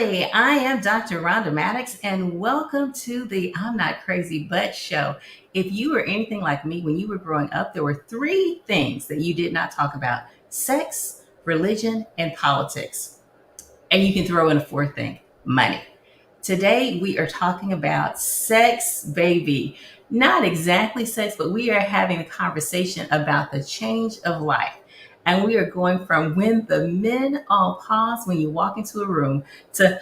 Family. I am Dr. Rhonda Mattox, and welcome to the I'm Not Crazy But show. If you were anything like me when you were growing up, there were three things that you did not talk about: sex, religion, and politics. And you can throw in a fourth thing: money. Today, we are talking about sex, baby. Not exactly sex, but we are having a conversation about the change of life. And we are going from when the men all pause when you walk into a room to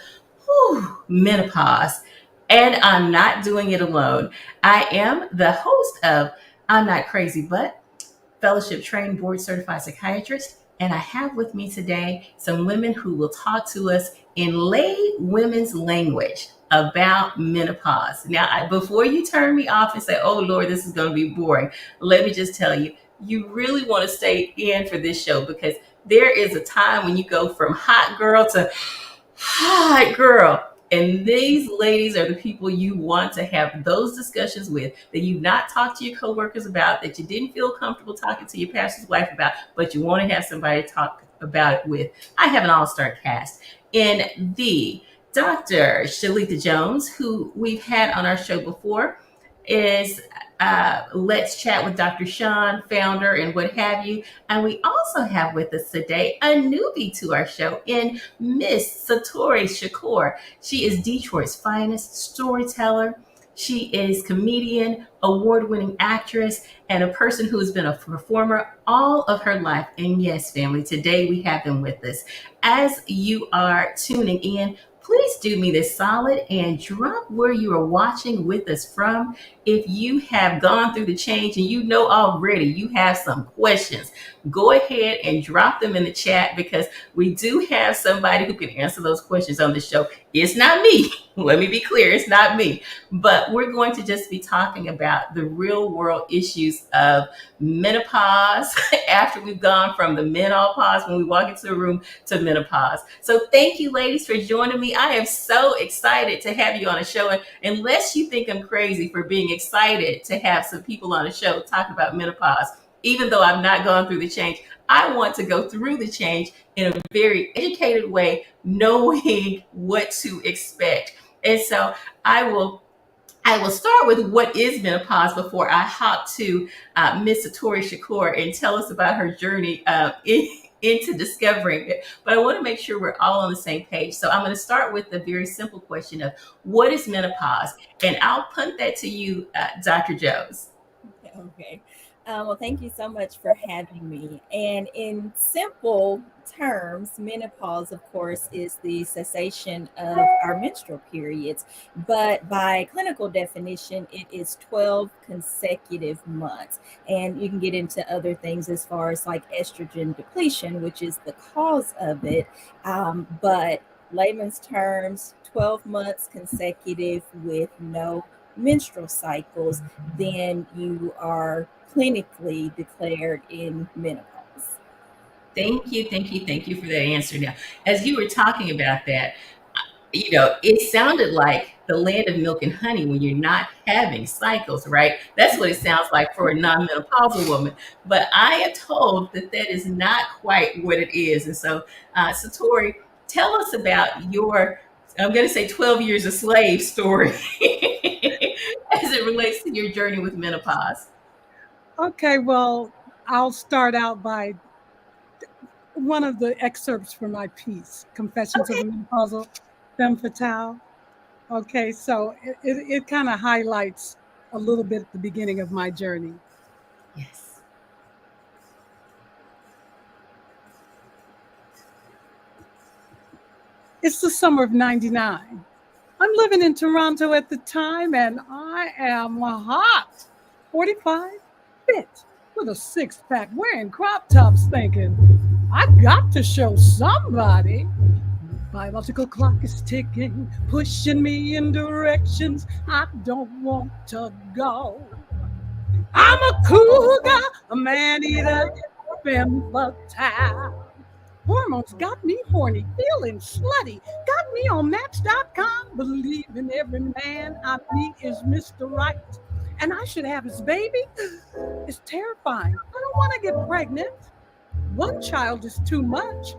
menopause. And I'm not doing it alone. I am the host of I'm Not Crazy But, fellowship trained board certified psychiatrist. And I have with me today some women who will talk to us in lay women's language about menopause. Now, before you turn me off and say, oh Lord, this is going to be boring, let me just tell you, you really want to stay in for this show because there is a time when you go from hot girl to hot girl. And these ladies are the people you want to have those discussions with that you've not talked to your coworkers about, that you didn't feel comfortable talking to your pastor's wife about, but you want to have somebody to talk about it with. I have an all-star cast in the Dr. Shalita Jones, who we've had on our show before, is Let's Chat with Dr. Sean, founder and what have you. And we also have with us today a newbie to our show in Miss Satori Shakur. She is Detroit's finest storyteller. She is comedian, award-winning actress, and a person who has been a performer all of her life. And yes, family, today we have them with us. As you are tuning in, please do me this solid and drop where you are watching with us from. If you have gone through the change and you know already you have some questions, go ahead and drop them in the chat because we do have somebody who can answer those questions on the show. It's not me. Let me be clear. It's not me. But we're going to just be talking about the real world issues of menopause after we've gone from the menopause when we walk into a room to menopause. So thank you, ladies, for joining me. I am so excited to have you on a show. And unless you think I'm crazy for being excited to have some people on a show talk about menopause, even though I've not gone through the change, I want to go through the change in a very educated way, knowing what to expect. And so I will start with what is menopause before I hop to Miss Satori Shakur and tell us about her journey into discovering it. But I want to make sure we're all on the same page. So I'm going to start with the very simple question of what is menopause? And I'll punt that to you, Dr. Jones. Okay. Well, thank you so much for having me. And in simple terms, menopause, of course, is the cessation of our menstrual periods. But by clinical definition, it is 12 consecutive months. And you can get into other things as far as like estrogen depletion, which is the cause of it. But layman's terms, 12 months consecutive with no menstrual cycles, then you are clinically declared in menopause. Thank you, thank you, thank you for that answer. Now, as you were talking about that, it sounded like the land of milk and honey when you're not having cycles, right? That's what it sounds like for a non-menopausal woman. But I am told that that is not quite what it is. And so, Satori, tell us about your, I'm going to say 12 years a slave story as it relates to your journey with menopause. Okay, well, I'll start out by one of the excerpts from my piece, Confessions of a Menopausal Femme Fatale. Okay, so it kind of highlights a little bit at the beginning of my journey. Yes. It's the summer of '99. I'm living in Toronto at the time, and I am hot, 45, fit, with a six-pack, wearing crop tops, thinking, I got to show somebody. Biological clock is ticking, pushing me in directions I don't want to go. I'm a cool guy, a man-eater, femme fatale. Hormones got me horny, feeling slutty, got me on Match.com, believing every man I meet is Mr. Right, and I should have his baby. It's terrifying. I don't want to get pregnant. One child is too much.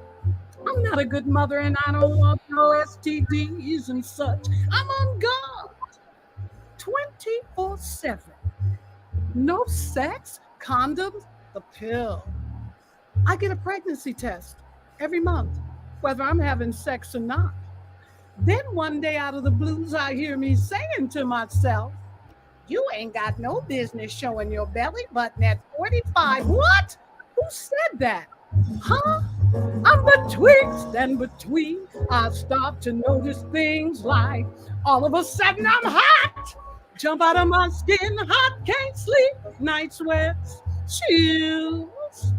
I'm not a good mother and I don't want no STDs and such. I'm on God 24/7. No sex, condoms, the pill. I get a pregnancy test every month, whether I'm having sex or not. Then one day out of the blues, I hear me saying to myself, you ain't got no business showing your belly button at 45. What? Who said that? Huh? I'm betwixt and between. I start to notice things like all of a sudden I'm hot. Jump out of my skin, hot, can't sleep. Night sweats, chills.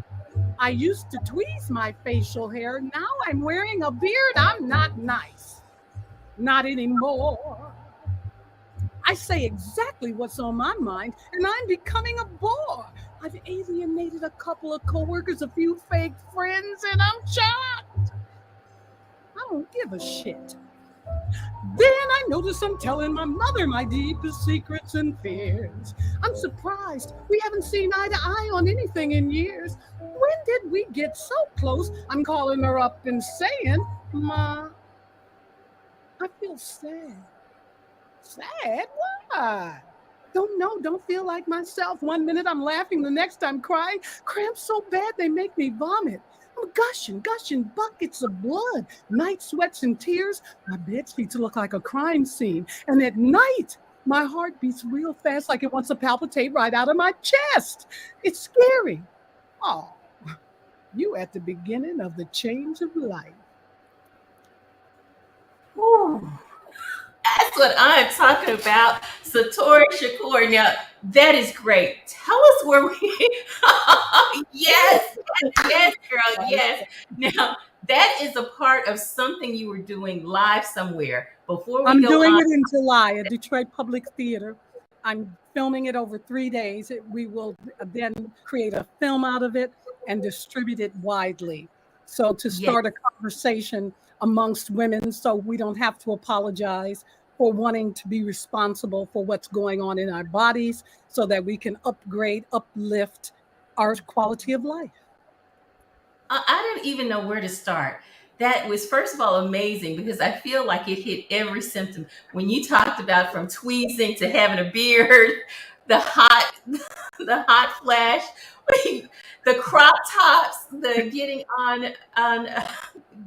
I used to tweeze my facial hair. Now I'm wearing a beard. I'm not nice. Not anymore. I say exactly what's on my mind, and I'm becoming a bore. I've alienated a couple of coworkers, a few fake friends, and I'm shocked. I don't give a shit. Then I notice I'm telling my mother my deepest secrets and fears. I'm surprised we haven't seen eye to eye on anything in years. When did we get so close? I'm calling her up and saying, Ma, I feel sad. Sad? Why? Don't know, don't feel like myself. One minute I'm laughing, the next I'm crying. Cramps so bad they make me vomit. I'm gushing buckets of blood. Night sweats and tears. My bed sheets look like a crime scene. And at night, my heart beats real fast like it wants to palpitate right out of my chest. It's scary. Oh, you at the beginning of the change of life. Ooh, that's what I'm talking about. Satori Shakur. Now, that is great. Tell us where we. Yes, yes, girl, yes. Now, that is a part of something you were doing live somewhere. Before we I'm go doing on, it in July at Detroit Public Theater. I'm filming it over 3 days. We will then create a film out of it and distribute it widely. So to yes. start a conversation amongst women so we don't have to apologize for wanting to be responsible for what's going on in our bodies so that we can upgrade, uplift our quality of life. I don't even know where to start. That was, first of all, amazing because I feel like it hit every symptom. When you talked about from tweezing to having a beard, the hot, the hot flash, the crop tops, the getting on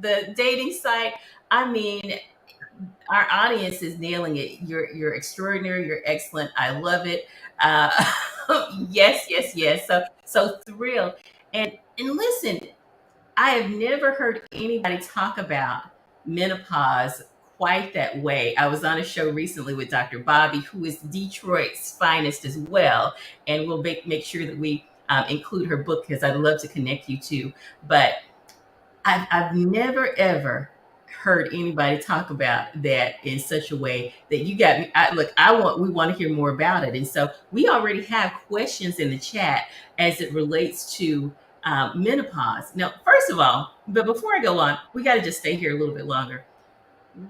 the dating site. I mean, our audience is nailing it. You're extraordinary. You're excellent. I love it. Uh, yes, yes, yes. So thrilled. And listen, I have never heard anybody talk about menopause quite that way. I was on a show recently with Dr. Bobby, who is Detroit's finest as well, and we'll make sure that we include her book because I'd love to connect you to. But I've never ever heard anybody talk about that in such a way that you got me. We want to hear more about it, and so we already have questions in the chat as it relates to menopause. Now, first of all, but before I go on, we got to just stay here a little bit longer.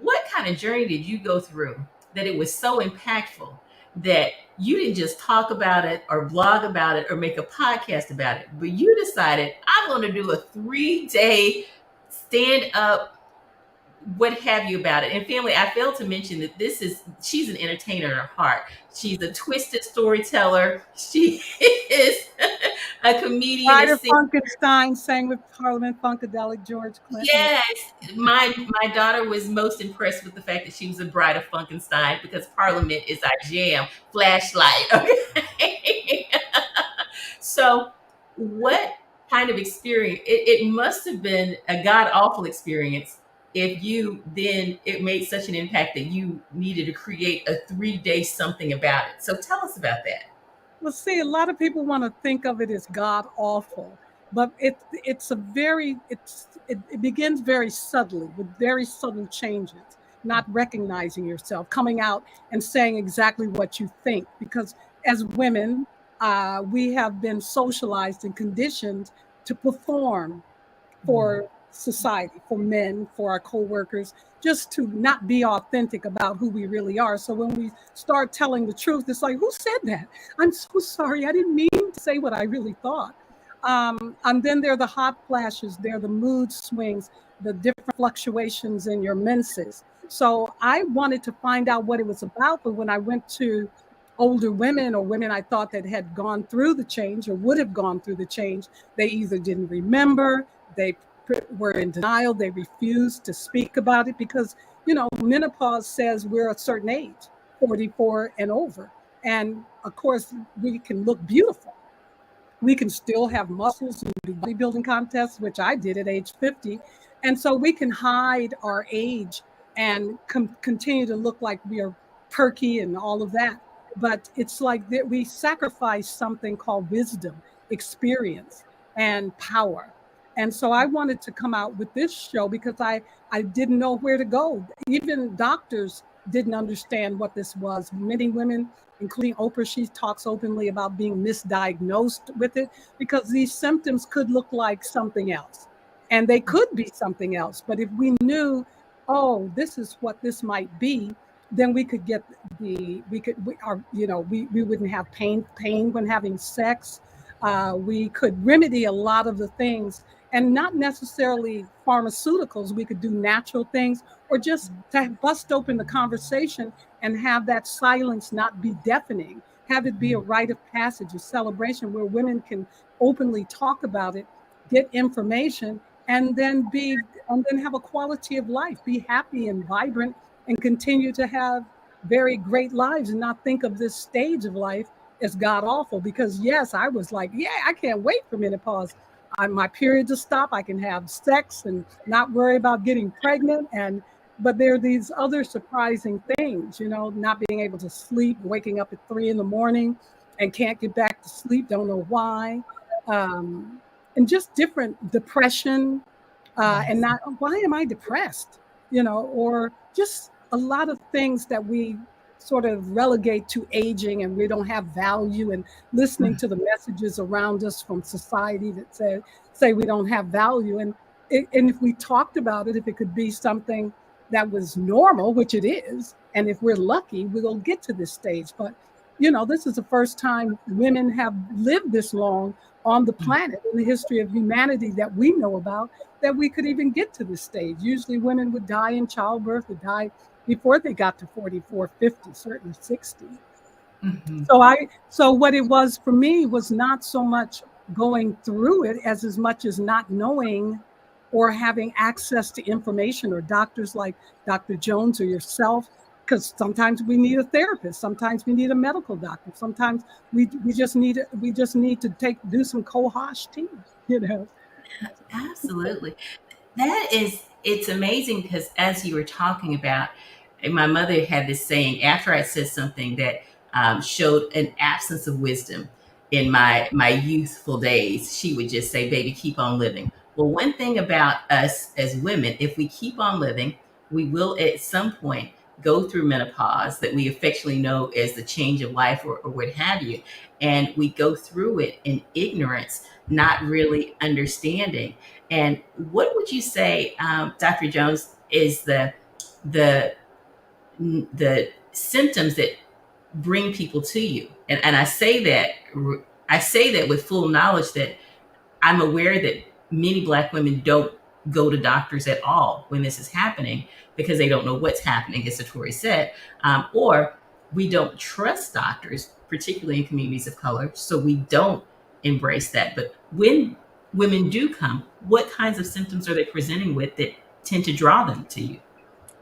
What kind of journey did you go through that it was so impactful that you didn't just talk about it or blog about it or make a podcast about it, but you decided, I'm going to do a 3-day stand up, what have you about it? And family, I failed to mention that she's an entertainer at her heart. She's a twisted storyteller. She is a comedian, a Ryder singer. Funkenstein sang with Parliament Funkadelic George Clinton. Yes, my daughter was most impressed with the fact that she was a bride of Funkenstein because Parliament is our jam. Flashlight. Okay. So, what kind of experience? It must have been a god awful experience if it made such an impact that you needed to create a 3-day something about it. So, tell us about that. Well, see, a lot of people want to think of it as god awful, but it begins very subtly with very subtle changes. Not recognizing yourself, coming out and saying exactly what you think, because as women, we have been socialized and conditioned to perform for society, for men, for our coworkers, just to not be authentic about who we really are. So when we start telling the truth, it's like, who said that? I'm so sorry. I didn't mean to say what I really thought. And then there are the hot flashes, there are the mood swings. the different fluctuations in your menses. So I wanted to find out what it was about, but when I went to older women or women I thought that had gone through the change or would have gone through the change, they either didn't remember, they were in denial, they refused to speak about it because, menopause says we're a certain age, 44 and over. And of course, we can look beautiful. We can still have muscles and do bodybuilding contests, which I did at age 50. And so we can hide our age and continue to look like we are perky and all of that. But it's like that we sacrifice something called wisdom, experience, and power. And so I wanted to come out with this show because I didn't know where to go. Even doctors didn't understand what this was. Many women, including Oprah, she talks openly about being misdiagnosed with it because these symptoms could look like something else and they could be something else. But if we knew, oh, this is what this might be, then we could get we wouldn't have pain when having sex. We could remedy a lot of the things, and not necessarily pharmaceuticals. We could do natural things or just to bust open the conversation and have that silence not be deafening, have it be a rite of passage, a celebration where women can openly talk about it, get information, and then have a quality of life, be happy and vibrant, and continue to have very great lives and not think of this stage of life as god awful. Because yes, I was like, yeah, I can't wait for menopause. My period to stop. I can have sex and not worry about getting pregnant. But there are these other surprising things, not being able to sleep, waking up at 3 a.m. and can't get back to sleep, don't know why. And just different depression, and not, why am I depressed? Or just a lot of things that we sort of relegate to aging and we don't have value, and listening to the messages around us from society that say we don't have value. And if we talked about it, if it could be something that was normal, which it is, and if we're lucky, we'll get to this stage. But this is the first time women have lived this long on the planet in the history of humanity that we know about, that we could even get to this stage. Usually women would die in childbirth, would die before they got to 44, 50, certainly 60. Mm-hmm. So what it was for me was not so much going through it as much as not knowing or having access to information, or doctors like Dr. Jones or yourself, because sometimes we need a therapist, sometimes we need a medical doctor, sometimes we just need to do some cohosh tea, Absolutely. It's amazing because as you were talking about, my mother had this saying after I said something that showed an absence of wisdom in my youthful days. She would just say, "Baby, keep on living." Well, one thing about us as women, if we keep on living, we will at some point go through menopause, that we affectionately know as the change of life, or what have you, and we go through it in ignorance, not really understanding. And what would you say, Dr. Jones, is the the symptoms that bring people to you? And I say that with full knowledge that I'm aware that many Black women don't go to doctors at all when this is happening because they don't know what's happening, as Satori said, or we don't trust doctors, particularly in communities of color, so we don't embrace that. But when women do come, what kinds of symptoms are they presenting with that tend to draw them to you?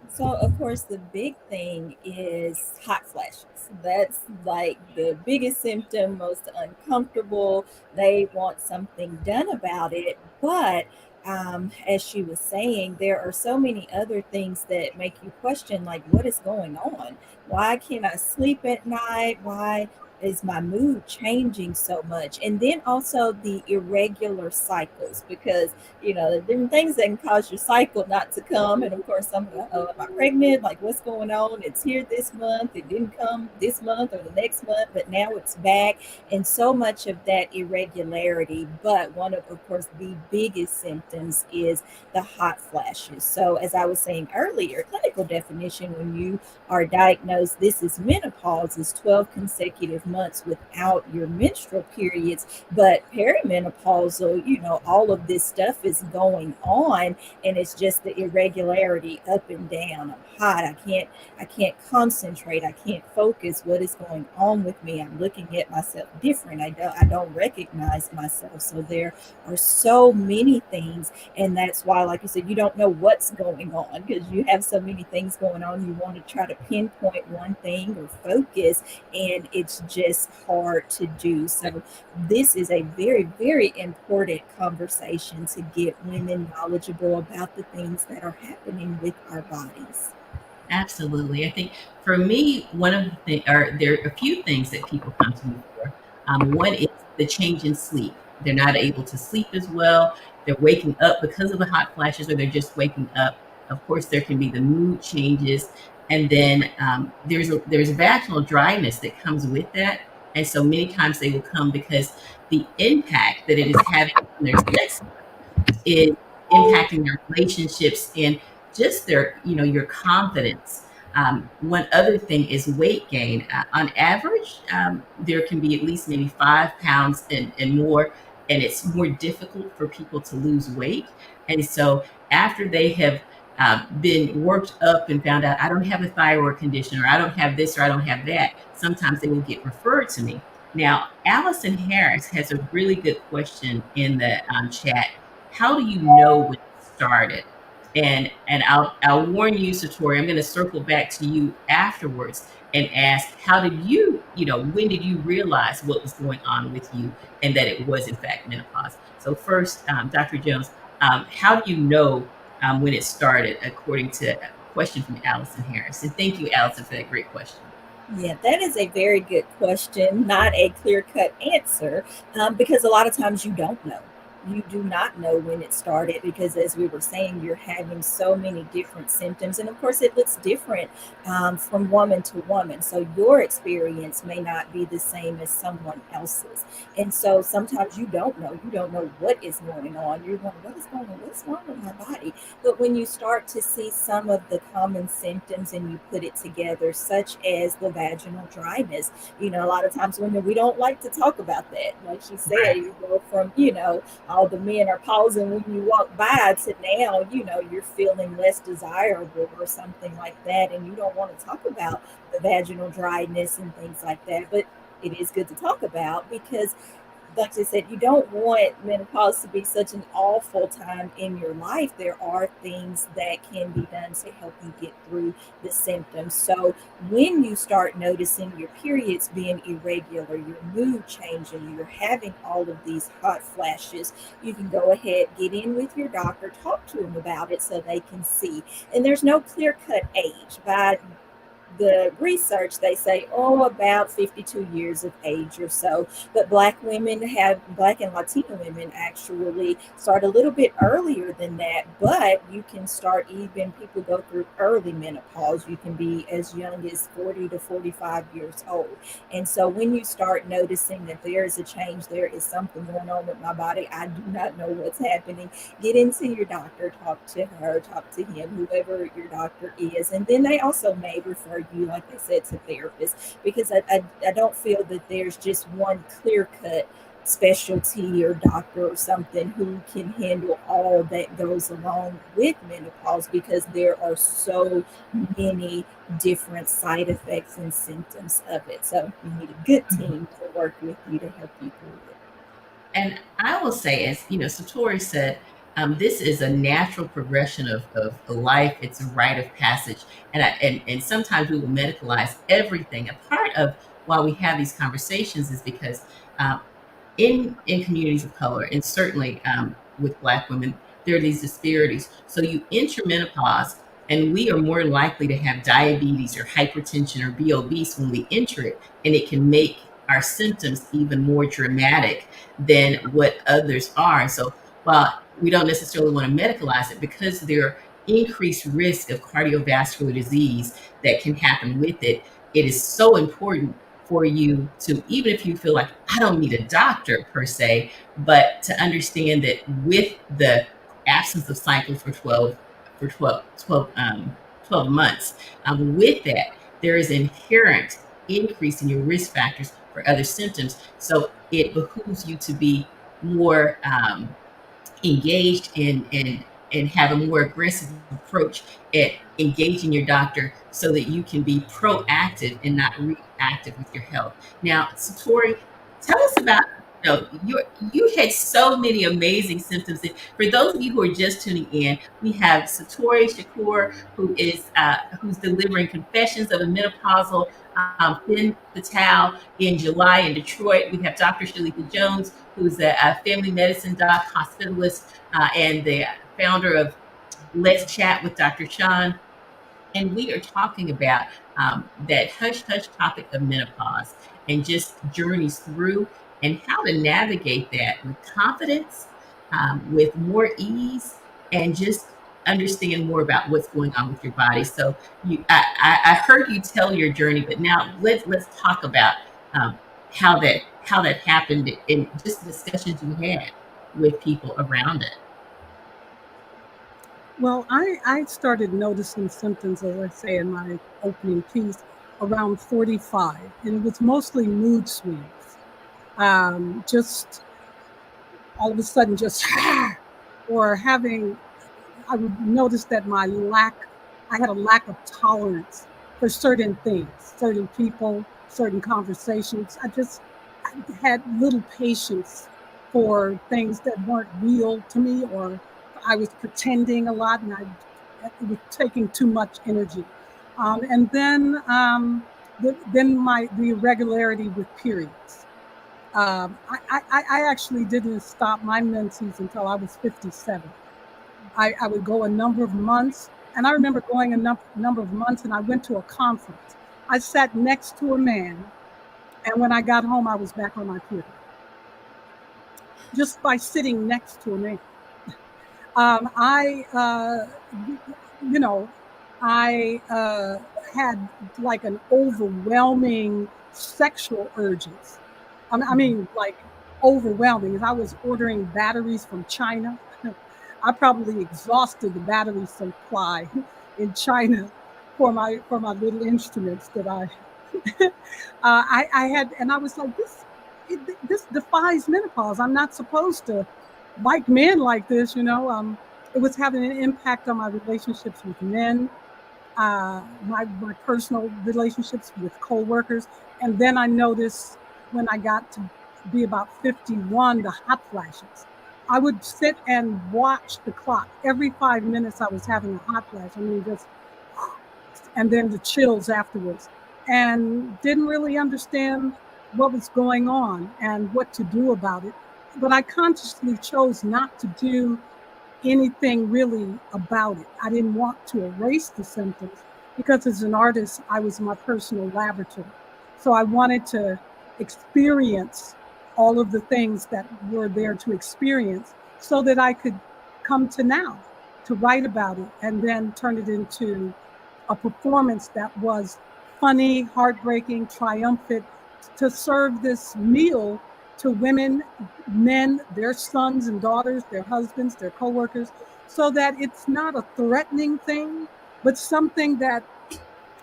So, of course, the big thing is hot flashes. That's like the biggest symptom, most uncomfortable. They want something done about it. But as she was saying, there are so many other things that make you question, like, what is going on? Why can't I sleep at night? Why is my mood changing so much? And then also the irregular cycles, because there are different things that can cause your cycle not to come. And of course, some am I pregnant? Like, what's going on? It's here this month. It didn't come this month or the next month, but now it's back. And so much of that irregularity. But one of course, the biggest symptoms is the hot flashes. So as I was saying earlier, clinical definition when you are diagnosed, this is menopause, is 12 consecutive months without your menstrual periods. But perimenopausal, all of this stuff is going on, and it's just the irregularity up and down. I'm hot. I can't concentrate. I can't focus. What is going on with me? I'm looking at myself different. I don't recognize myself. So there are so many things, and that's why, like you said, you don't know what's going on because you have so many things going on. You want to try to pinpoint one thing or focus, and it's just hard to do. So this is a very, very important conversation to get women knowledgeable about the things that are happening with our bodies. Absolutely. I think for me, one of the things, or there are a few things that people come to me for. One is the change in sleep. They're not able to sleep as well. They're waking up because of the hot flashes, or they're just waking up. Of course, there can be the mood changes, and then there's vaginal dryness that comes with that. And so many times they will come because the impact that it is having on their sex is impacting their relationships and just your confidence. One other thing is weight gain. On average, there can be at least maybe 5 pounds and more, and it's more difficult for people to lose weight. And so after they have been worked up and found out I don't have a thyroid condition, or I don't have this, or I don't have that, sometimes they will get referred to me. Now, Allison Harris has a really good question in the chat. How do you know when it started? And I'll warn you, Satori, I'm going to circle back to you afterwards and ask, how did when did you realize what was going on with you and that it was in fact menopause? So first, Dr. Jones, how do you know when it started, according to a question from Allison Harris? And thank you, Allison, for that great question. Yeah, that is a very good question, not a clear cut answer, because a lot of times you don't know. You do not know when it started because, as we were saying, you're having so many different symptoms. And of course, it looks different from woman to woman. So your experience may not be the same as someone else's. And so sometimes you don't know. You don't know what is going on. You're going, what is going on? What's wrong with my body? But when you start to see some of the common symptoms and you put it together, such as the vaginal dryness, a lot of times women, we don't like to talk about that. Like she said, Right. you go from, all the men are pausing when you walk by to now, you're feeling less desirable or something like that. And you don't want to talk about the vaginal dryness and things like that. But it is good to talk about because, like I said, you don't want menopause to be such an awful time in your life. There are things that can be done to help you get through the symptoms. So when you start noticing your periods being irregular, your mood changing, you're having all of these hot flashes, you can go ahead, get in with your doctor, talk to them about it so they can see. And there's no clear cut age. By the research, they say, about 52 years of age or so. But Black and Latino women actually start a little bit earlier than that. But you can start, even people go through early menopause. You can be as young as 40 to 45 years old. And so when you start noticing that there is a change, there is something going on with my body, I do not know what's happening, get into your doctor, talk to her, talk to him, whoever your doctor is. And then they also may refer you, like I said, to therapists, because I don't feel that there's just one clear cut specialty or doctor or something who can handle all that goes along with menopause, because there are so many different side effects and symptoms of it. So you need a good team to work with you to help you through it. And I will say, as Satori said, this is a natural progression of life. It's a rite of passage, and sometimes we will medicalize everything. A part of why we have these conversations is because um, in communities of color, and certainly with Black women, there are these disparities. So you enter menopause, and we are more likely to have diabetes or hypertension or be obese when we enter it, and it can make our symptoms even more dramatic than what others are. So while we don't necessarily want to medicalize it, because there are increased risk of cardiovascular disease that can happen with it, it is so important for you to, even if you feel like I don't need a doctor per se, but to understand that with the absence of cycle for 12 months, with that, there is inherent increase in your risk factors for other symptoms. So it behooves you to be more engaged and have a more aggressive approach at engaging your doctor so that you can be proactive and not reactive with your health. Now, Satori, tell us about you had so many amazing symptoms. And for those of you who are just tuning in, we have Satori Shakur, who's delivering Confessions of a Menopausal Femme Fatale in July in Detroit. We have Dr. Shalika Jones, who's a family medicine doc, hospitalist, and the founder of Let's Chat with Dr. Sean. And we are talking about that hush hush topic of menopause and just journeys through and how to navigate that with confidence, with more ease, and just understand more about what's going on with your body. So I heard you tell your journey, but now let's talk about um, how that happened and just discussions you had with people around it. Well, I started noticing symptoms, as I say in my opening piece, around 45, and it was mostly mood swings. Just all of a sudden, just or having, I would notice that I had a lack of tolerance for certain things, certain people, certain conversations. I had little patience for things that weren't real to me, or I was pretending a lot, and it was taking too much energy. And then the irregularity with periods. I actually didn't stop my menses until I was 57. I would go a number of months, and I remember going a number of months, and I went to a conference. I sat next to a man, and when I got home, I was back on my period just by sitting next to a man. I, you know, I had like an overwhelming sexual urges. I mean, like overwhelming. As I was ordering batteries from China, I probably exhausted the battery supply in China for my little instruments that I had, and I was like, this defies menopause. I'm not supposed to like men like this, you know. It was having an impact on my relationships with men, my personal relationships with coworkers, and then I noticed when I got to be about 51, the hot flashes. I would sit and watch the clock. Every 5 minutes, I was having a hot flash. I mean, just and then the chills afterwards, and didn't really understand what was going on and what to do about it. But I consciously chose not to do anything really about it. I didn't want to erase the symptoms because as an artist, I was my personal laboratory. So I wanted to experience all of the things that were there to experience so that I could come to now to write about it and then turn it into a performance that was funny, heartbreaking, triumphant, to serve this meal to women, men, their sons and daughters, their husbands, their coworkers, so that it's not a threatening thing, but something that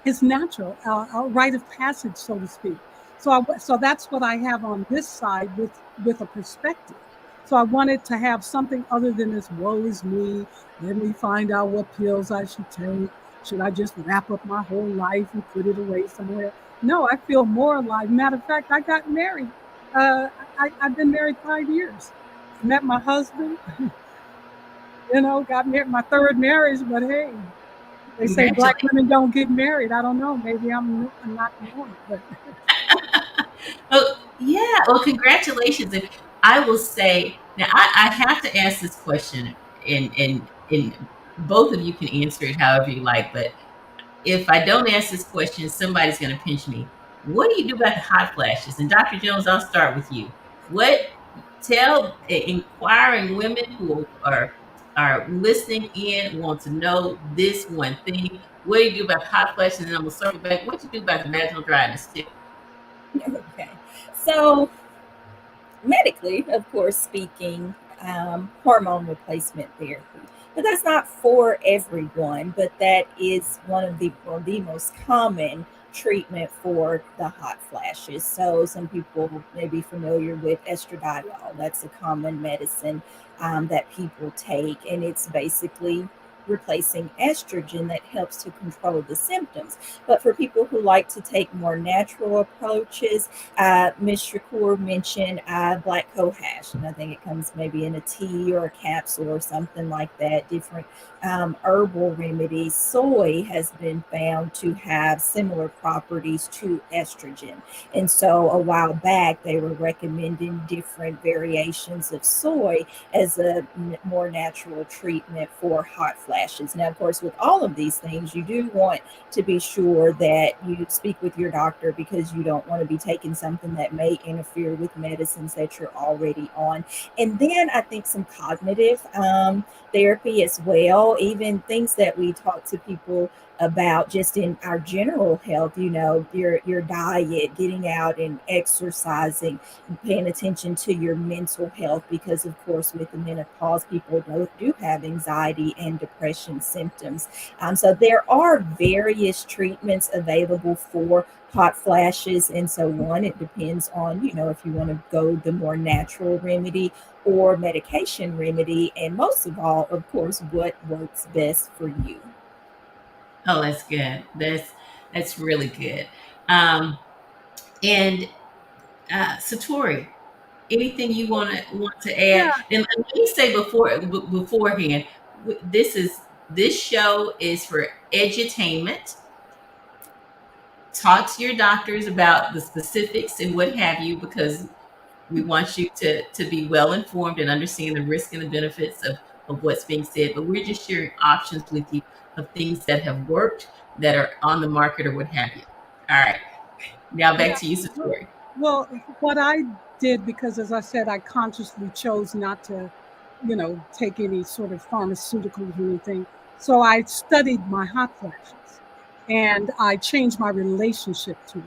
is natural, a rite of passage, so to speak. So that's what I have on this side with a perspective. So I wanted to have something other than this woe is me. Let me find out what pills I should take. Should I just wrap up my whole life and put it away somewhere? No, I feel more alive. Matter of fact, I got married. Uh, I've been married 5 years. Met my husband, you know, got married, my third marriage, but hey, they say black Congratulations. women don't get married. I don't know. Maybe I'm not normal, but Oh, yeah. Well, congratulations. And I will say now, I have to ask this question, and both of you can answer it however you like. But if I don't ask this question, somebody's going to pinch me. What do you do about the hot flashes? And Dr. Jones, I'll start with you. What tell inquiring women who are listening in want to know this one thing? What do you do about hot flashes? And then I'm gonna circle back. What do you do about the vaginal dryness too? Okay. So, medically, of course, speaking, hormone replacement therapy. But that's not for everyone, but that is one of the most common treatment for the hot flashes. So some people may be familiar with estradiol. That's a common medicine that people take, and it's basically replacing estrogen that helps to control the symptoms. But for people who like to take more natural approaches, Ms. Shakur mentioned black cohosh, and I think it comes maybe in a tea or a capsule or something like that, different herbal remedies. Soy has been found to have similar properties to estrogen. And so a while back, they were recommending different variations of soy as a more natural treatment for hot flashes. Now, of course, with all of these things, you do want to be sure that you speak with your doctor, because you don't want to be taking something that may interfere with medicines that you're already on. And then I think some cognitive therapy as well, even things that we talk to people about just in our general health, your diet, getting out and exercising, and paying attention to your mental health, because of course with the menopause, people do have anxiety and depression symptoms. So there are various treatments available for hot flashes. And so one, it depends on, if you want to go the more natural remedy or medication remedy, and most of all, of course, what works best for you. Oh, that's good. That's really good. Um, and Satori, anything you want to add? Yeah, And let me say beforehand, this show is for edutainment. Talk to your doctors about the specifics and what have you, because we want you to be well informed and understand the risk and the benefits of what's being said. But we're just sharing options with you of things that have worked, that are on the market, or what have you. All right. Now back yeah. to you, Well, Satori. well, what I did, because as I said, I consciously chose not to, take any sort of pharmaceuticals or anything. So I studied my hot flashes and I changed my relationship to it.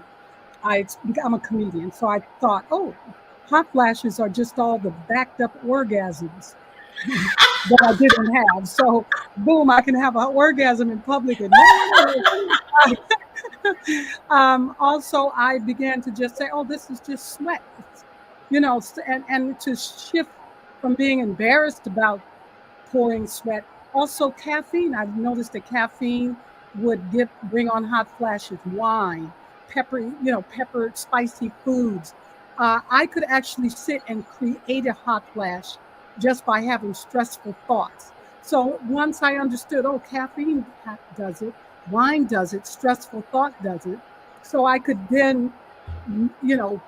I'm a comedian, so I thought, oh, hot flashes are just all the backed up orgasms that I didn't have. So, boom, I can have an orgasm in public and no one knows. Also, I began to just say, oh, this is just sweat. And to shift from being embarrassed about pouring sweat. Also, caffeine. I've noticed that caffeine would bring on hot flashes. Wine, peppered, spicy foods. I could actually sit and create a hot flash just by having stressful thoughts. So once I understood, oh, caffeine does it, wine does it, stressful thought does it. So I could then, you know,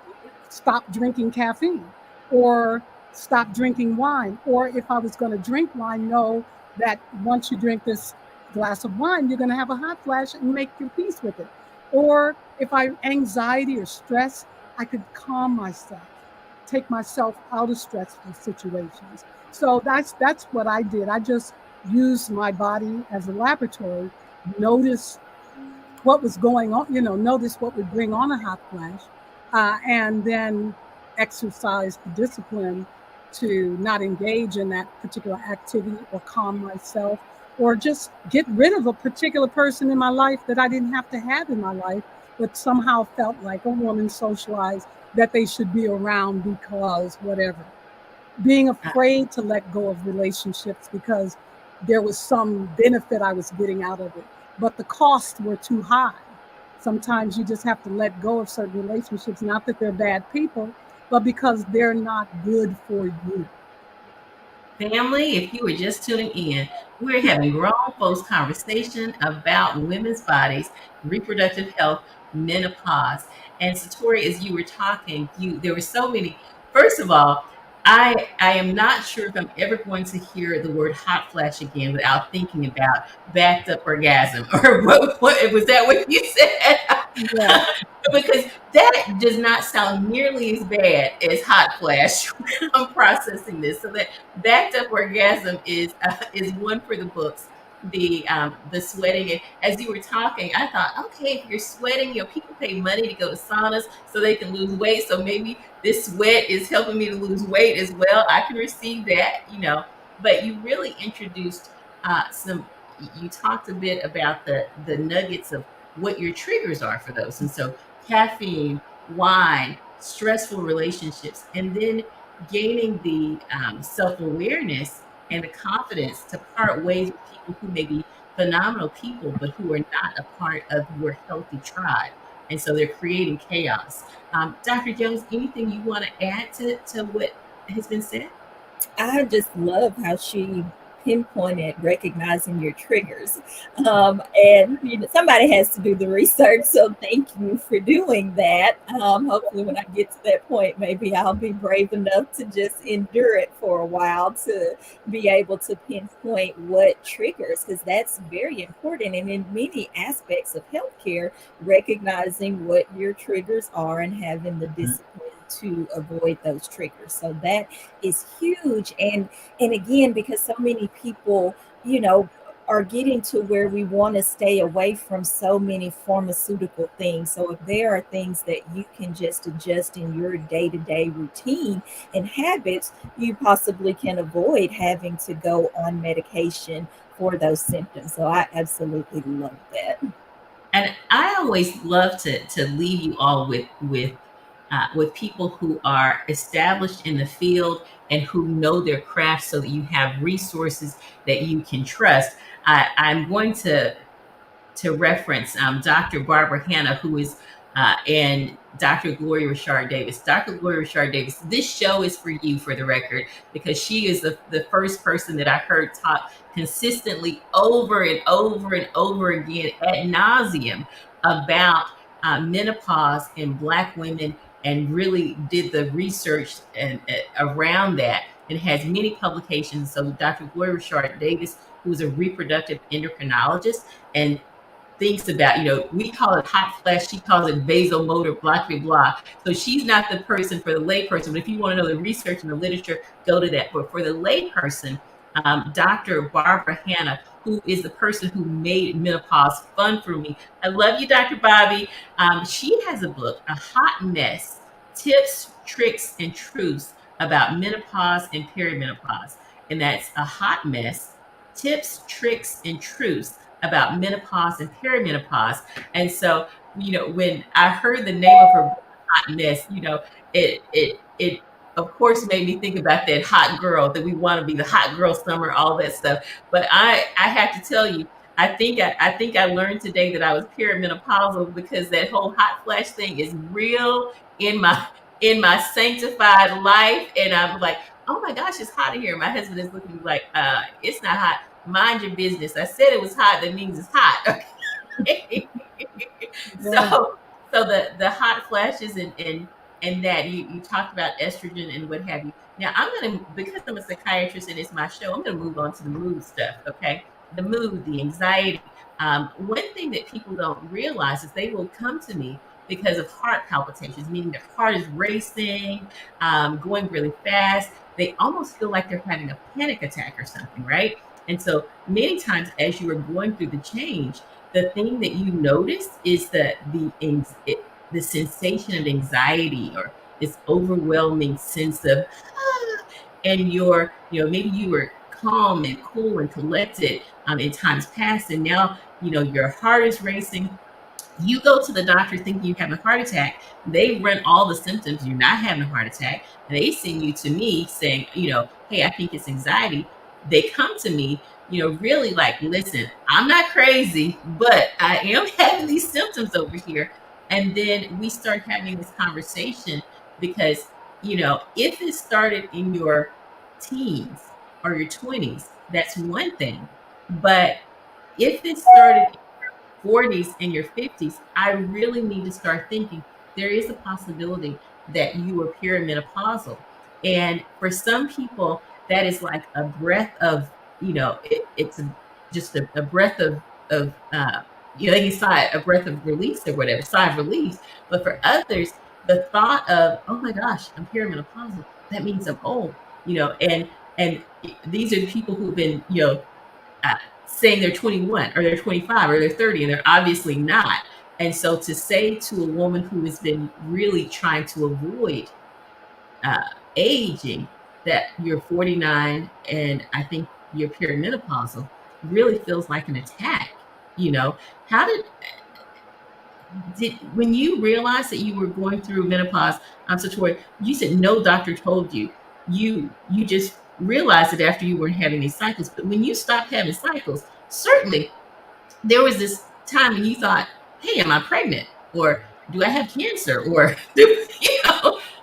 stop drinking caffeine or stop drinking wine. Or if I was going to drink wine, know that once you drink this glass of wine, you're going to have a hot flash and make your peace with it. Or if I anxiety or stress, I could calm myself, take myself out of stressful situations. So that's what I did. I just used my body as a laboratory, notice what was going on, notice what would bring on a hot flash, and then exercise the discipline to not engage in that particular activity or calm myself or just get rid of a particular person in my life that I didn't have to have in my life, but somehow felt like a woman socialized that they should be around because whatever, being afraid to let go of relationships because there was some benefit I was getting out of it, but the costs were too high. Sometimes you just have to let go of certain relationships, not that they're bad people, but because they're not good for you. Family, if you were just tuning in, we're having grown folks conversation about women's bodies, reproductive health, menopause. And Satori, as you were talking, there were so many. First of all, I am not sure if I'm ever going to hear the word hot flash again without thinking about backed up orgasm. Or what was that what you said? Yeah. Because that does not sound nearly as bad as hot flash. I'm processing this. So that backed up orgasm is one for the books. The sweating, and as you were talking, I thought, okay, if you're sweating, people pay money to go to saunas so they can lose weight. So maybe this sweat is helping me to lose weight as well. I can receive that. But you really introduced some. You talked a bit about the nuggets what your triggers are for those. And so caffeine, wine, stressful relationships, and then gaining the self-awareness and the confidence to part ways with people who may be phenomenal people, but who are not a part of your healthy tribe. And so they're creating chaos. Dr. Jones, anything you want to add to what has been said? I just love how she pinpointed recognizing your triggers. And somebody has to do the research, so thank you for doing that. Hopefully, when I get to that point, maybe I'll be brave enough to just endure it for a while to be able to pinpoint what triggers, because that's very important. And in many aspects of healthcare, recognizing what your triggers are and having the discipline to avoid those triggers. So that is huge. And again, because so many people, you know, are getting to where we want to stay away from so many pharmaceutical things. So if there are things that you can just adjust in your day-to-day routine and habits, you possibly can avoid having to go on medication for those symptoms. So I absolutely love that. And I always love to leave you all with people who are established in the field and who know their craft, so that you have resources that you can trust. I'm going to reference Dr. Barbara Hanna, who is and Dr. Gloria Richard Davis. Dr. Gloria Richard Davis, this show is for you, for the record, because she is the first person that I heard talk consistently over and over and over again ad nauseum about menopause in Black women, and really did the research and around that, and has many publications. So Dr. Gloria Richard Davis, who is a reproductive endocrinologist, and thinks about, we call it hot flash, she calls it vasomotor blah, blah, blah. So she's not the person for the layperson, but if you want to know the research and the literature, go to that. But for the layperson, Dr. Barbara Hanna, who is the person who made menopause fun for me. I love you, Dr. Bobby. She has a book, A Hot Mess, Tips, Tricks, and Truths about menopause and perimenopause. And that's A Hot Mess, Tips, Tricks, and Truths about menopause and perimenopause. And so, when I heard the name of her book, Hot Mess, it of course made me think about that hot girl, that we want to be the hot girl summer, all that stuff. But I have to tell you, I think I learned today that I was perimenopausal, because that whole hot flash thing is real in my sanctified life. And I'm like, oh my gosh, it's hot in here. My husband is looking like, it's not hot. Mind your business. I said it was hot. That means it's hot. Okay. Yeah. So the hot flashes, and that you talked about estrogen and what have you. Now I'm gonna, because I'm a psychiatrist and it's my show, I'm gonna move on to the mood stuff. Okay, the mood, the anxiety. One thing that people don't realize is they will come to me because of heart palpitations, meaning their heart is racing, going really fast. They almost feel like they're having a panic attack or something, right? And so many times, as you are going through the change, the thing that you notice is that the sensation of anxiety, or this overwhelming sense of and maybe you were calm and cool and collected in times past, and now your heart is racing. You go to the doctor thinking you have a heart attack. They run all the symptoms. You're not having a heart attack. And they send you to me saying, hey, I think it's anxiety. They come to me, really like, listen, I'm not crazy, but I am having these symptoms over here. And then we start having this conversation, because, if it started in your teens or your 20s, that's one thing. But if it started 40s and your 50s, I really need to start thinking there is a possibility that you are perimenopausal. And for some people, that is like a breath of, it's just a breath they can sigh a breath of release or whatever, sigh of release. But for others, the thought of, oh my gosh, I'm perimenopausal, that means I'm old, and these are people who've been, uh, saying they're 21 or they're 25 or they're 30, and they're obviously not. And so to say to a woman who has been really trying to avoid uh, aging that you're 49 and I think you're perimenopausal really feels like an attack. How did when you realized that you were going through menopause, Satori, you said no doctor told you. You just realized it after you weren't having these cycles. But when you stopped having cycles, certainly there was this time when you thought, "Hey, am I pregnant? Or do I have cancer? Or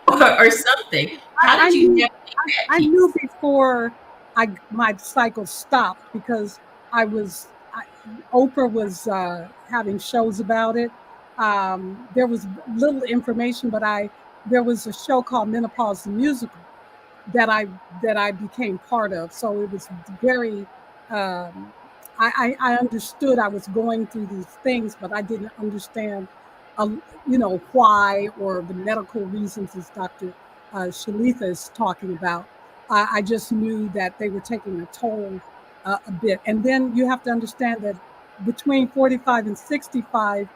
or something." How I did you knew navigate that I piece? knew before my cycle stopped because I was I, Oprah was having shows about it. There was little information, but I there was a show called Menopause the Musical that I became part of. So it was very um, I understood I was going through these things, but I didn't understand, why or the medical reasons as Dr. Shalitha is talking about. I just knew that they were taking a toll a bit. And then you have to understand that between 45 and 65,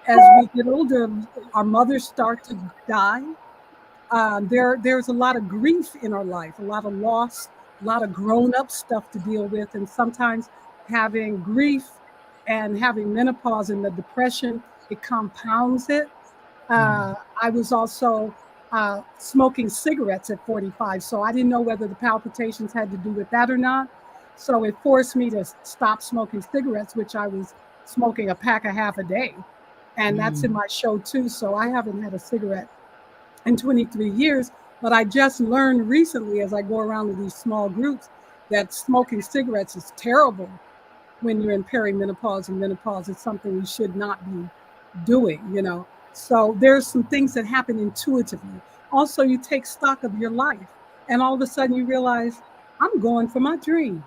as we get older, our mothers start to die. There's a lot of grief in our life, a lot of loss, a lot of grown up stuff to deal with, and sometimes having grief and having menopause and the depression, it compounds it. Mm, I was also smoking cigarettes at 45, so I didn't know whether the palpitations had to do with that or not. So it forced me to stop smoking cigarettes, which I was smoking a pack a half a day, and that's in mm, my show too. So I haven't had a cigarette in 23 years. But I just learned recently as I go around to these small groups that smoking cigarettes is terrible when you're in perimenopause and menopause. It's something you should not be doing. So there's some things that happen intuitively. Also, you take stock of your life and all of a sudden you realize I'm going for my dream.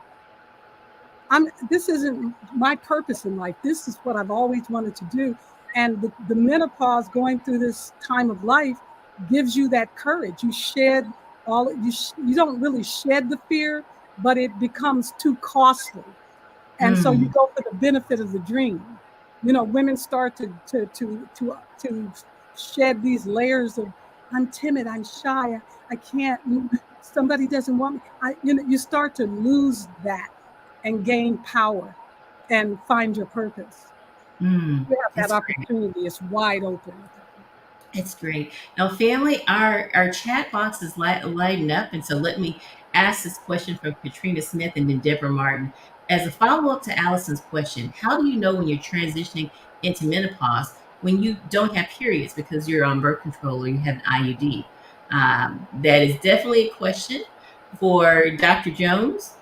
This isn't my purpose in life. This is what I've always wanted to do. And the menopause going through this time of life gives you that courage. You don't really shed the fear, but it becomes too costly. And so you mm, go for the benefit of the dream. Women start to shed these layers of I'm timid, I'm shy, I can't. Somebody doesn't want me. You start to lose that and gain power and find your purpose. mm. You have that That's great. opportunity. It's wide open. It's great. Now, family, our chat box is lighting up, and so let me ask this question from Katrina Smith and then Deborah Martin. As a follow up to Allison's question, how do you know when you're transitioning into menopause when you don't have periods because you're on birth control or you have an IUD? That is definitely a question for Dr. Jones.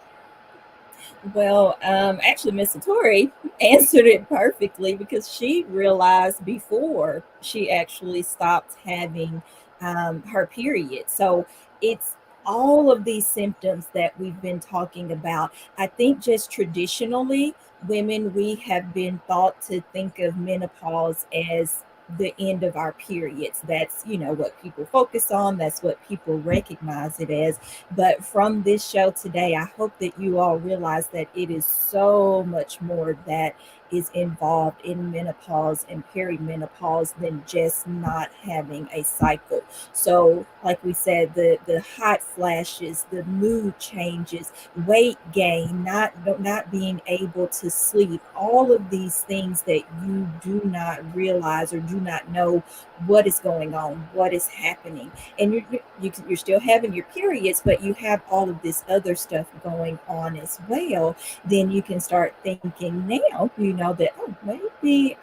Well, actually, Miss Satori answered it perfectly because she realized before she actually stopped having her period. So it's all of these symptoms that we've been talking about. I think just traditionally, women, we have been thought to think of menopause as the end of our periods. That's, what people focus on, that's what people recognize it as. But from this show today, I hope that you all realize that it is so much more that is involved in menopause and perimenopause than just not having a cycle. So, like we said, the hot flashes, the mood changes, weight gain, not being able to sleep, all of these things that you do not realize or do not know what is going on, what is happening, and you're still having your periods, but you have all of this other stuff going on as well. Then you can start thinking now, that maybe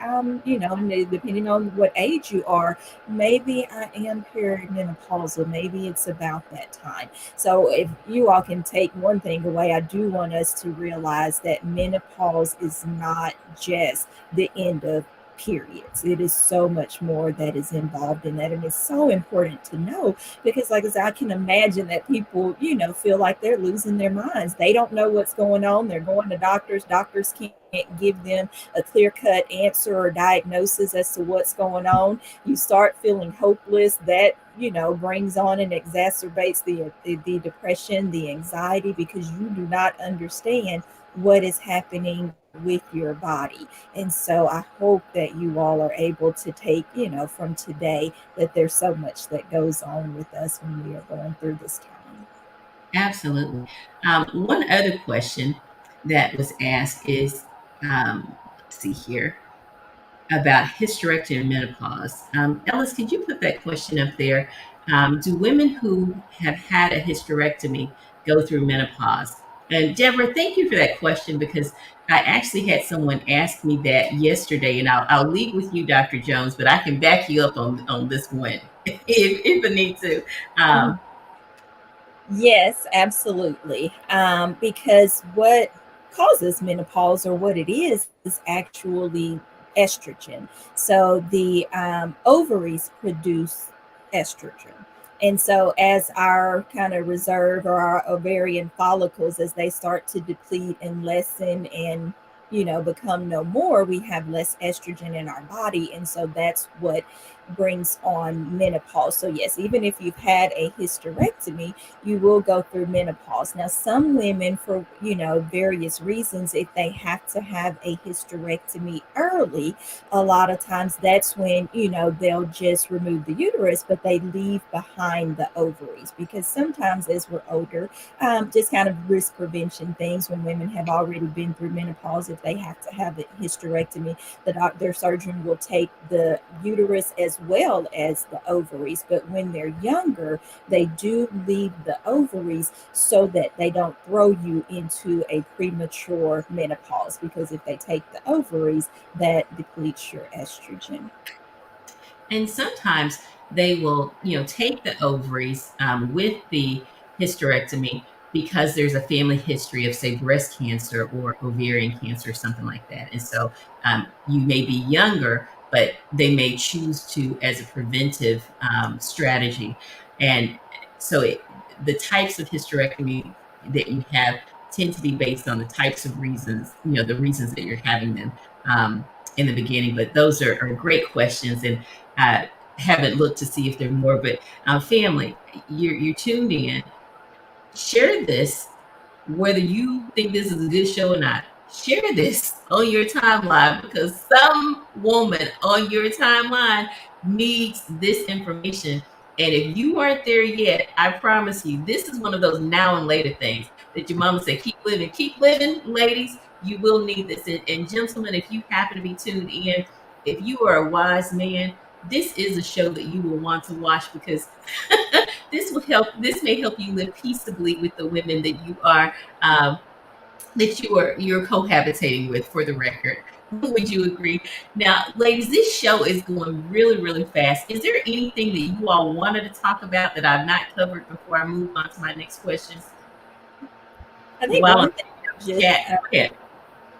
depending on what age you are, maybe I am perimenopausal. Maybe it's about that time. So if you all can take one thing away, I do want us to realize that menopause is not just the end of periods. It is so much more that is involved in that. And it's so important to know because, like I said, I can imagine that people, feel like they're losing their minds. They don't know what's going on. They're going to doctors. Doctors can't give them a clear cut answer or diagnosis as to what's going on. You start feeling hopeless. That brings on and exacerbates the depression, the anxiety, because you do not understand what is happening with your body. And so I hope that you all are able to take, from today, that there's so much that goes on with us when we are going through this time. Absolutely. One other question that was asked is let's see here. about hysterectomy and menopause. Ellis, could you put that question up there? Do women who have had a hysterectomy go through menopause? And Deborah, thank you for that question because I actually had someone ask me that yesterday, and I'll leave with you, Dr. Jones, but I can back you up on this one if I need to. Um, Yes, absolutely. Because what causes menopause, or what it is actually estrogen. So the ovaries produce estrogen. And so, as our kind of reserve, or our ovarian follicles, as they start to deplete and lessen and become no more, we have less estrogen in our body. And so that's what brings on menopause. So yes, even if you've had a hysterectomy, you will go through menopause. Now, some women, for various reasons, if they have to have a hysterectomy early, a lot of times that's when they'll just remove the uterus, but they leave behind the ovaries, because sometimes as we're older, just kind of risk prevention things, when women have already been through menopause, if they have to have a hysterectomy, their surgeon will take the uterus as well as the ovaries. But when they're younger, they do leave the ovaries so that they don't throw you into a premature menopause, because if they take the ovaries, that depletes your estrogen. And sometimes they will, take the ovaries with the hysterectomy because there's a family history of, say, breast cancer or ovarian cancer, something like that. And so you may be younger, but they may choose to as a preventive strategy. And so the types of hysterectomy that you have tend to be based on the types of reasons, the reasons that you're having them in the beginning. But those are great questions. And I haven't looked to see if there are more, but family, you're tuned in. Share this, whether you think this is a good show or not. Share this on your timeline because some woman on your timeline needs this information. And if you aren't there yet, I promise you, this is one of those now and later things that your mama said, keep living, ladies. You will need this. And gentlemen, if you happen to be tuned in, if you are a wise man, this is a show that you will want to watch because this may help you live peaceably with the women that you are um, you're cohabitating with, for the record. Would you agree? Now, ladies, this show is going really, really fast. Is there anything that you all wanted to talk about that I've not covered before I move on to my next question? I think While I'm one thing just chat, go ahead.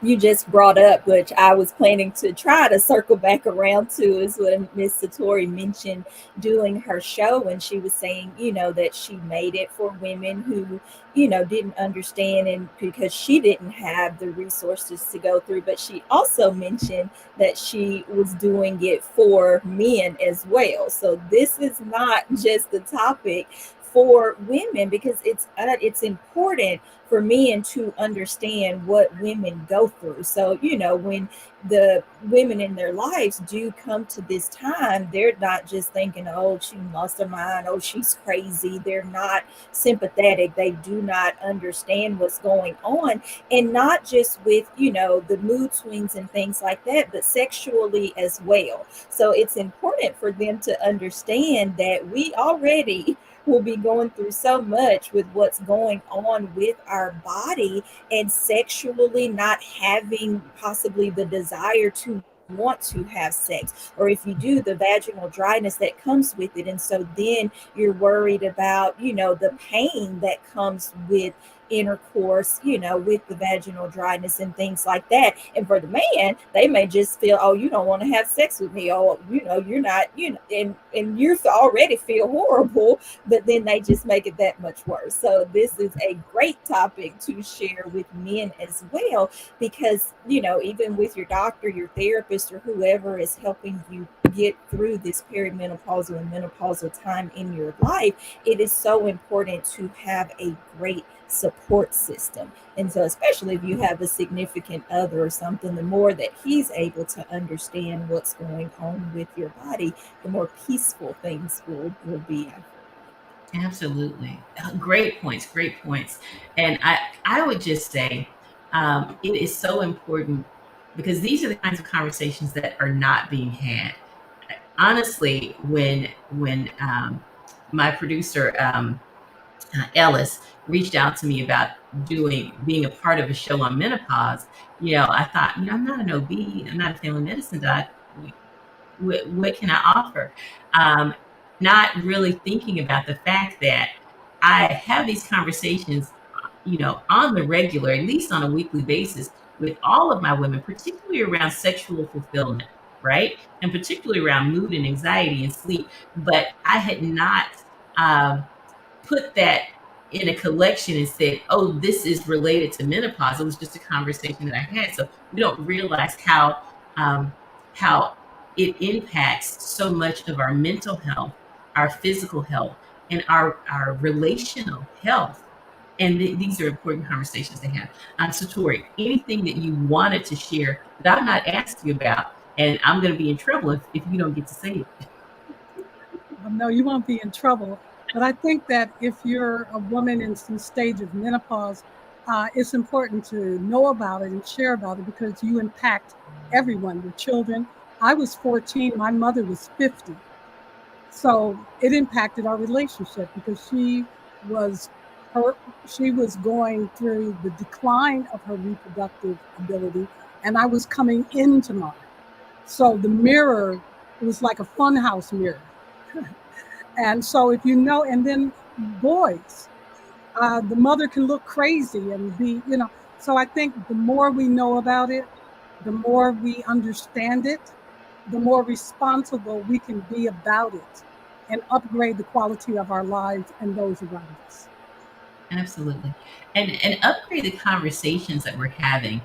you just brought up, which I was planning to try to circle back around to, is when Miss Satori mentioned doing her show, and she was saying, that she made it for women who, didn't understand, and because she didn't have the resources to go through. But she also mentioned that she was doing it for men as well. So this is not just the topic for women, because it's important for men to understand what women go through. So, when the women in their lives do come to this time, they're not just thinking, oh, she lost her mind, oh, she's crazy. They're not sympathetic. They do not understand what's going on. And not just with, the mood swings and things like that, but sexually as well. So it's important for them to understand that we already will be going through so much with what's going on with our body, and sexually not having possibly the desire to want to have sex, or if you do, the vaginal dryness that comes with it. And so then you're worried about the pain that comes with intercourse, with the vaginal dryness and things like that. And for the man, they may just feel, oh, you don't want to have sex with me, or you're not, and you already feel horrible, but then they just make it that much worse. So this is a great topic to share with men as well, because even with your doctor, your therapist, or whoever is helping you get through this perimenopausal and menopausal time in your life, it is so important to have a great support system. And so, especially if you have a significant other or something, the more that he's able to understand what's going on with your body, the more peaceful things will be. Absolutely. Great points. Great points. And I would just say it is so important because these are the kinds of conversations that are not being had. Honestly, when my producer Ellis reached out to me about being a part of a show on menopause, I thought, I'm not an OB, I'm not a family medicine doc. What can I offer? Um, Not really thinking about the fact that I have these conversations, on the regular, at least on a weekly basis, with all of my women, particularly around sexual fulfillment, right? And particularly around mood and anxiety and sleep. But I had not um, put that in a collection and said, oh, this is related to menopause. It was just a conversation that I had. So we don't realize um, how it impacts so much of our mental health, our physical health, and our relational health. And these are important conversations to have. So, Tori, anything that you wanted to share that I've not asked you about, and I'm going to be in trouble if you don't get to say it. No, you won't be in trouble. But I think that if you're a woman in some stage of menopause, it's important to know about it and share about it because you impact everyone, your children. I was 14, my mother was 50. So it impacted our relationship because was her she was going through the decline of her reproductive ability and I was coming into mine. So the mirror, it was like a funhouse mirror. And so if you know, and then boys, the mother can look crazy and be. So I think the more we know about it, the more we understand it, the more responsible we can be about it and upgrade the quality of our lives and those around us. Absolutely. And upgrade the conversations that we're having.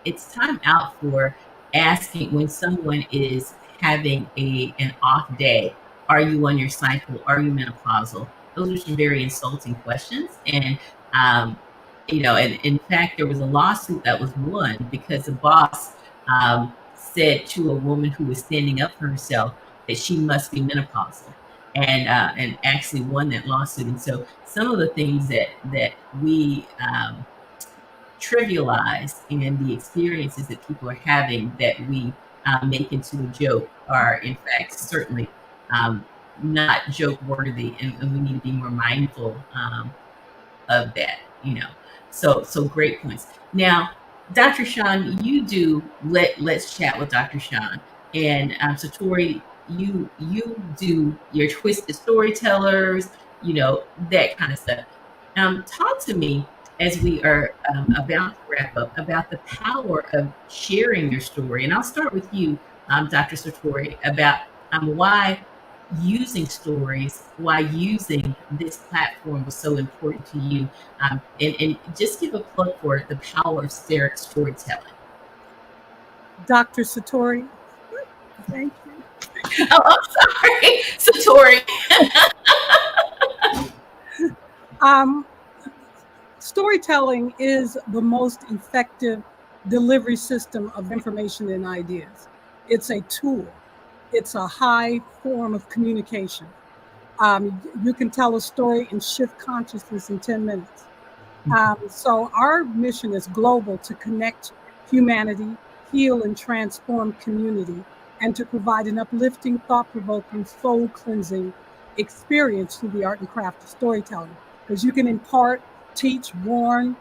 It's time out for asking when someone is having an off day. Are you on your cycle? Are you menopausal? Those are some very insulting questions. And and in fact, there was a lawsuit that was won because the boss said to a woman who was standing up for herself that she must be menopausal, and actually won that lawsuit. And so some of the things that we trivialize and the experiences that people are having that we make into a joke are in fact certainly not joke worthy, and we need to be more mindful of that. So great points. Now, Dr. Sean, you do let's chat with Dr. Sean, and so Tori, you do your twisted storytellers, that kind of stuff. Talk to me as we are about to wrap up about the power of sharing your story, and I'll start with you, Dr. Satori, about why using stories, why using this platform was so important to you, and just give a plug for the power of storytelling. Dr. Satori, thank you. Oh, I'm sorry, Satori. Um, Storytelling is the most effective delivery system of information and ideas. It's a tool. It's a high form of communication. You can tell a story and shift consciousness in 10 minutes. So our mission is global to connect humanity, heal and transform community, and to provide an uplifting, thought-provoking, soul-cleansing experience through the art and craft of storytelling. Because you can impart, teach, warn,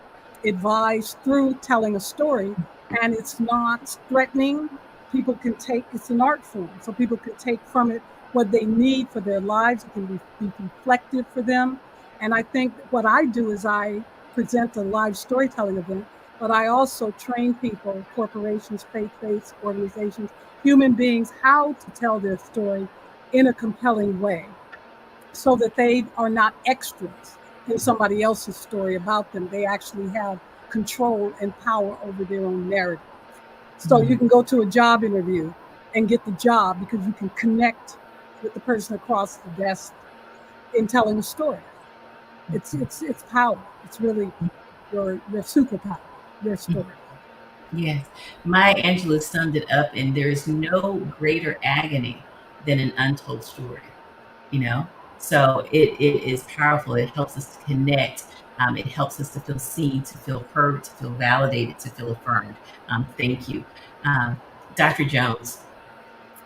advise through telling a story, and it's not threatening. People can take, it's an art form, so people can take from it what they need for their lives. It can be reflective for them. And I think what I do is I present a live storytelling event, but I also train people, corporations, faith-based organizations, human beings, how to tell their story in a compelling way so that they are not extras in somebody else's story about them. They actually have control and power over their own narrative. So you can go to a job interview and get the job because you can connect with the person across the desk in telling a story. It's power. It's really your superpower, your story. Yes, Maya Angelou summed it up, and there is no greater agony than an untold story. you know so it is powerful. It helps us to connect It helps us to feel seen, to feel heard, to feel validated, to feel affirmed. Thank you. Um, Dr. Jones.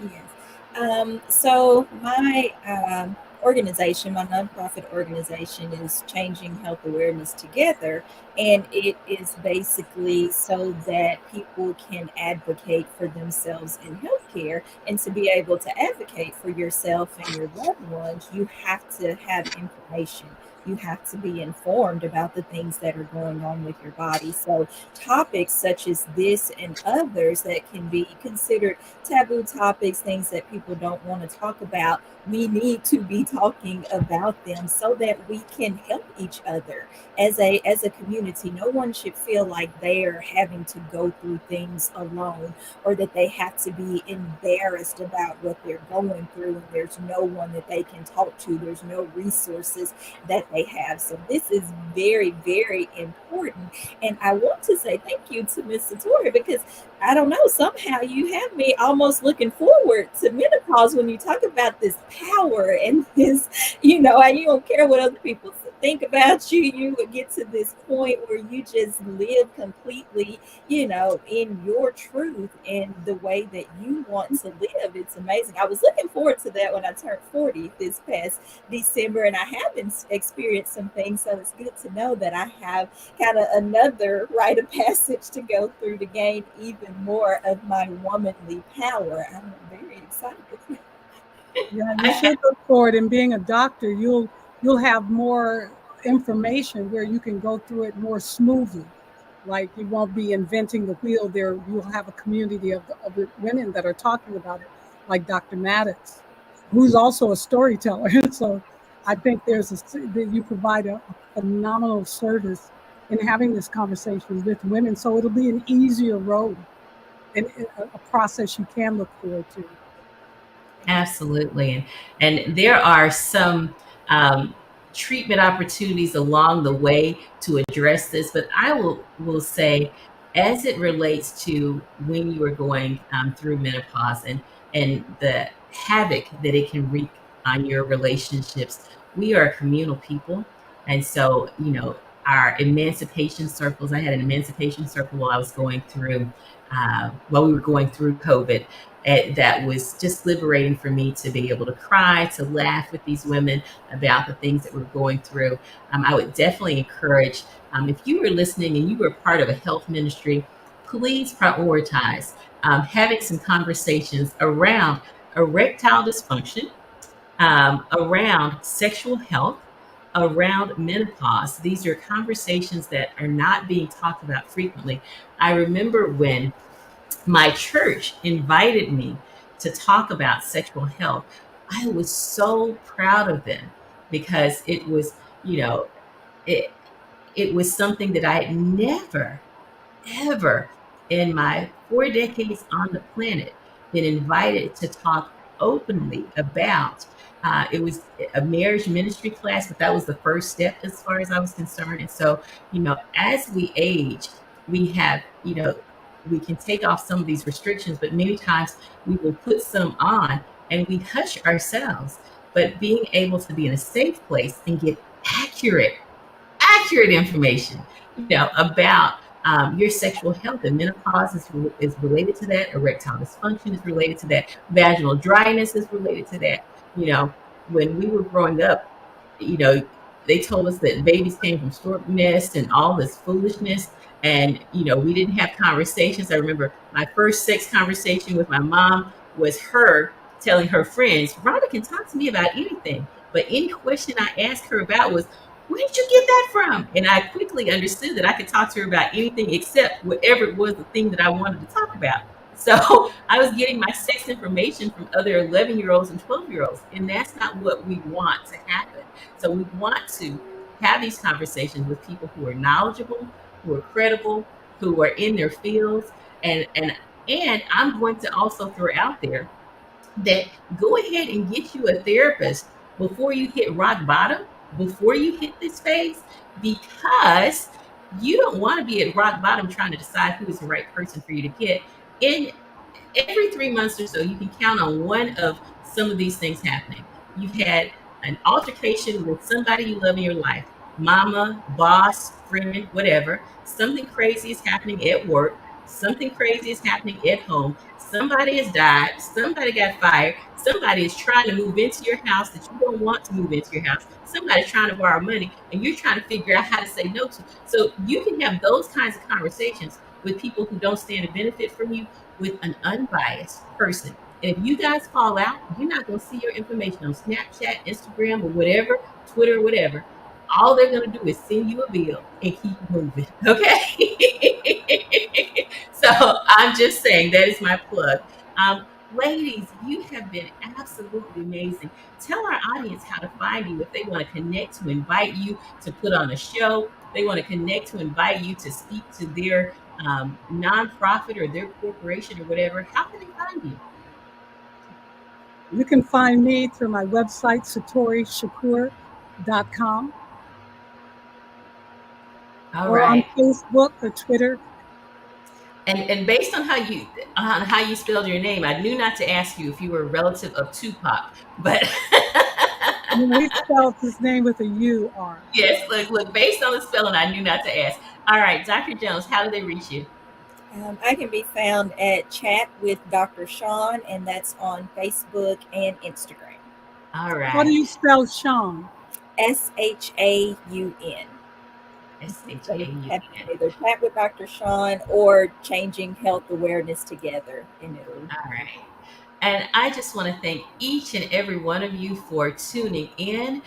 Yes. So my organization, my nonprofit organization, is Changing Health Awareness Together, and it is basically so that people can advocate for themselves in healthcare. And to be able to advocate for yourself and your loved ones, you have to have information. You have to be informed about the things that are going on with your body. So topics such as this and others that can be considered taboo topics, things that people don't want to talk about, we need to be talking about them so that we can help each other as a community. No one should feel like they're having to go through things alone, or that they have to be embarrassed about what they're going through, and there's no one that they can talk to, there's no resources that they have. So this is very, very important. And I want to say thank you to Miss Satori, because I don't know, somehow you have me almost looking forward to menopause when you talk about this power and this, and you don't care what other people think about you. You would get to this point where you just live completely, in your truth and the way that you want to live. It's amazing. I was looking forward to that when I turned 40 this past December, and I have experienced some things. So it's good to know that I have kind of another rite of passage to go through to gain even more of my womanly power. I'm very excited. Yeah, you I, should look forward. And being a doctor, you'll have more information where you can go through it more smoothly. Like you won't be inventing the wheel. There, you'll have a community of the women that are talking about it, like Dr. Mattox, who's also a storyteller. So I think that you provide a phenomenal service in having this conversation with women. So it'll be an easier road and a process you can look forward to. Absolutely. And there are some treatment opportunities along the way to address this, but I will say, as it relates to when you are going through menopause and the havoc that it can wreak on your relationships, we are a communal people. And so, our emancipation circles, I had an emancipation circle while we were going through COVID, that was just liberating for me to be able to cry, to laugh with these women about the things that we're going through. I would definitely encourage, if you were listening and you were part of a health ministry, please prioritize having some conversations around erectile dysfunction, around sexual health, around menopause. These are conversations that are not being talked about frequently. I remember when my church invited me to talk about sexual health. I was so proud of them because you know, it, it was something that I had never, ever in my 4 decades on the planet been invited to talk openly about. It was a marriage ministry class, but that was the first step as far as I was concerned. And so, as we age, we have, we can take off some of these restrictions, but many times we will put some on and we hush ourselves. But being able to be in a safe place and get accurate information, about your sexual health. And menopause is related to that. Erectile dysfunction is related to that. Vaginal dryness is related to that. When we were growing up, you know, they told us that babies came from stork nests and all this foolishness. And, we didn't have conversations. I remember my first sex conversation with my mom was her telling her friends, Rhonda can talk to me about anything. But any question I asked her about was, where did you get that from? And I quickly understood that I could talk to her about anything except whatever it was the thing that I wanted to talk about. So I was getting my sex information from other 11-year-olds and 12-year-olds. And that's not what we want to happen. So we want to have these conversations with people who are knowledgeable, who are credible, who are in their fields. And I'm going to also throw out there that go ahead and get you a therapist before you hit rock bottom, before you hit this phase, because you don't want to be at rock bottom trying to decide who is the right person for you to get. In every 3 months or so, you can count on one of some of these things happening. You've had an altercation with somebody you love in your life. mama, boss, friend, whatever. Something crazy is happening at work. Something crazy is happening at home. Somebody has died. Somebody got fired. Somebody is trying to move into your house that you don't want to move into your house. Somebody's trying to borrow money and you're trying to figure out how to say no to. So you can have those kinds of conversations with people who don't stand to benefit from you with an unbiased person. And if you guys fall out, you're not going to see your information on Snapchat, Instagram, or whatever, Twitter, or whatever. All they're going to do is send you a bill and keep moving. Okay. So I'm just saying that is my plug. Ladies, you have been absolutely amazing. Tell our audience how to find you if they want to connect, to invite you to put on a show. They want to connect, to invite you to speak to their nonprofit or their corporation or whatever. How can they find you? You can find me through my website, satorishakur.com, All or on right. Facebook or Twitter. And based on how you spelled your name, I knew not to ask you if you were a relative of Tupac, but He spells his name with a U-R. yes, look, based on the spelling, I knew not to ask. All right, Dr. Jones, how do they reach you? I can be found at Chat with Dr. Sean, and that's on Facebook and Instagram. All How do right, you spell Sean? SHAUN. S H So A you U can N. have either Chat with Dr. Sean or Changing Health Awareness Together, and it'll. All right. And I just want to thank each and every one of you for tuning in.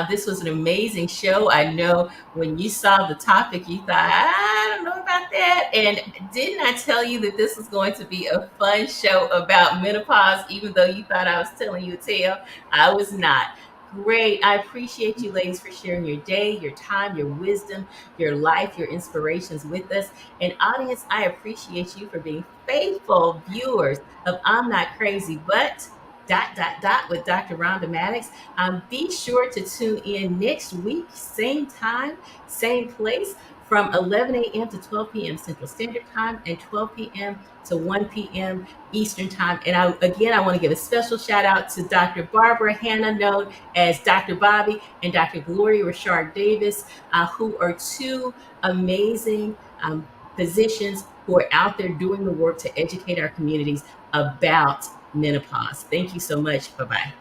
This was an amazing show. I know when you saw the topic, you thought, I don't know about that. And didn't I tell you that this was going to be a fun show about menopause, even though you thought I was telling you a tale? I was not. Great. I appreciate you, ladies, for sharing your day, your time, your wisdom, your life, your inspirations with us. And audience, I appreciate you for being faithful viewers of I'm Not Crazy, but with Dr. Rhonda Mattox. Be sure to tune in next week, same time, same place, from 11 a.m. to 12 p.m. Central Standard Time and 12 p.m. to 1 p.m. Eastern Time. And I want to give a special shout out to Dr. Barbara Hannah, known as Dr. Bobby, and Dr. Gloria Richard Davis, who are two amazing physicians who are out there doing the work to educate our communities about menopause. Thank you so much. Bye bye.